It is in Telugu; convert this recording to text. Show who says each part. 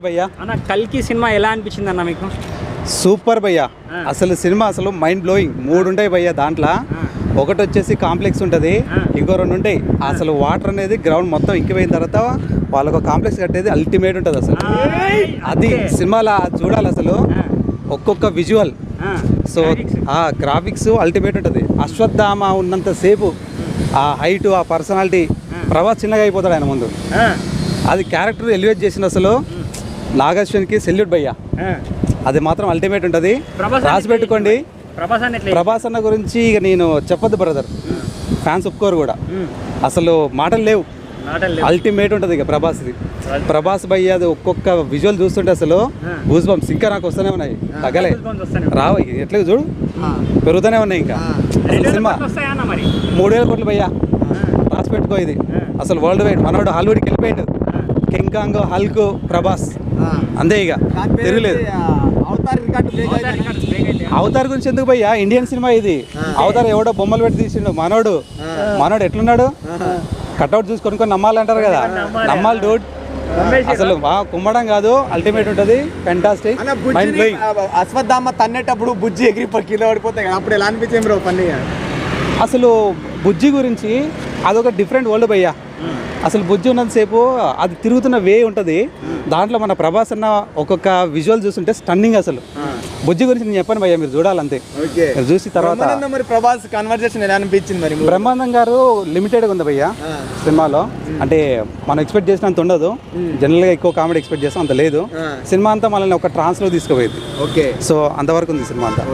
Speaker 1: భయ్యా
Speaker 2: అన్న కల్కి సినిమా ఎలా అనిపించింది అన్న మీకు?
Speaker 1: సూపర్ భయ్యా. అసలు సినిమా అసలు మైండ్ బ్లోయింగ్. 3 ఉంటాయి భయ్యా దాంట్లో. ఒకటి వచ్చేసి కాంప్లెక్స్ ఉంటుంది, ఇంకో 2 ఉంటాయి. అసలు వాటర్ అనేది గ్రౌండ్ మొత్తం ఇంకిపోయిన తర్వాత వాళ్ళకు కాంప్లెక్స్ కట్టేది అల్టిమేట్ ఉంటుంది. అసలు అది సినిమాలో చూడాలి. అసలు ఒక్కొక్క విజువల్, సో ఆ గ్రాఫిక్స్ అల్టిమేట్ ఉంటుంది. అశ్వత్థామ ఉన్నంతసేపు ఆ హైట్, ఆ పర్సనాలిటీ, ప్రభాస్ చిన్నగా అయిపోతాడు ఆయన ముందు. అది క్యారెక్టర్ ఎలివేట్ చేసిన అసలు నాగశ్వన్కి సెల్యూట్ భయ్యా. అది మాత్రం అల్టిమేట్ ఉంటుంది. రాసి పెట్టుకోండి. ప్రభాస్ అన్న గురించి ఇక నేను చెప్పొద్దు బ్రదర్, ఫ్యాన్స్ ఒప్పుకోరు కూడా. అసలు మాటలు లేవు, అల్టిమేట్ ఉంటుంది ఇక ప్రభాస్ది. ప్రభాస్ భయ్య అది ఒక్కొక్క విజువల్ చూస్తుంటే అసలు గూస్ బంప్స్ ఇంకా నాకు వస్తూనే ఉన్నాయి, తగ్గలే రావు. ఎట్లా చూడు పెరుగుతూనే ఉన్నాయి. ఇంకా సినిమా 3,000 కోట్లు భయ్యా, రాసి పెట్టుకో. ఇది అసలు వరల్డ్ వైడ్ మనోడు హాలీవుడ్కి వెళ్ళిపోయాడు. కింగ్ కాంగ్, హల్క్, ప్రభాస్ అంతే ఇక తిరగలేదు. అవతార్ గురించి ఎందుకు భయ్యా, ఇండియన్ సినిమా ఇది. అవతార్ ఎవడో బొమ్మలు పెట్టి తీసిండు. మనోడు ఎట్లున్నాడు, కట్అవుట్ చూసి కొన్ని నమ్మాలంటారు కదా, నమ్మాలి డూడ్. అసలు కుమ్మడం కాదు, అల్టిమేట్ ఉంటుంది. ఫెంటాస్టిక్.
Speaker 3: అశ్వత్థామ తన్నేటప్పుడు బుజ్జి ఎగిరి కింద పడిపోతాయి కదా, అప్పుడు ఎలా అనిపించింది బ్రో పండుగ?
Speaker 1: అసలు బుజ్జి గురించి అదొక డిఫరెంట్ వరల్డ్ భయ్యా. అసలు బుజ్జి ఉన్నంతసేపు అది తిరుగుతున్న వే ఉంటుంది. దాంట్లో మన ప్రభాస్ అన్న ఒక్కొక్క విజువల్ చూస్తుంటే స్టన్నింగ్. అసలు బుజ్జి గురించి నేను చెప్పాను భయ్యా, మీరు చూడాలంతే. మీరు చూసి తర్వాత
Speaker 3: ప్రభాస్ కన్వర్జేషన్ ఎలా అనిపించింది మరి?
Speaker 1: బ్రహ్మానందం గారు లిమిటెడ్గా ఉంది భయ్యా సినిమాలో. అంటే మనం ఎక్స్పెక్ట్ చేసినంత ఉండదు. జనరల్గా ఎక్కువ కామెడీ ఎక్స్పెక్ట్ చేస్తాం, అంత లేదు. సినిమా అంతా మనల్ని ఒక ట్రాన్స్లో తీసుకుపోయింది. సో అంతవరకు ఉంది సినిమా అంతా.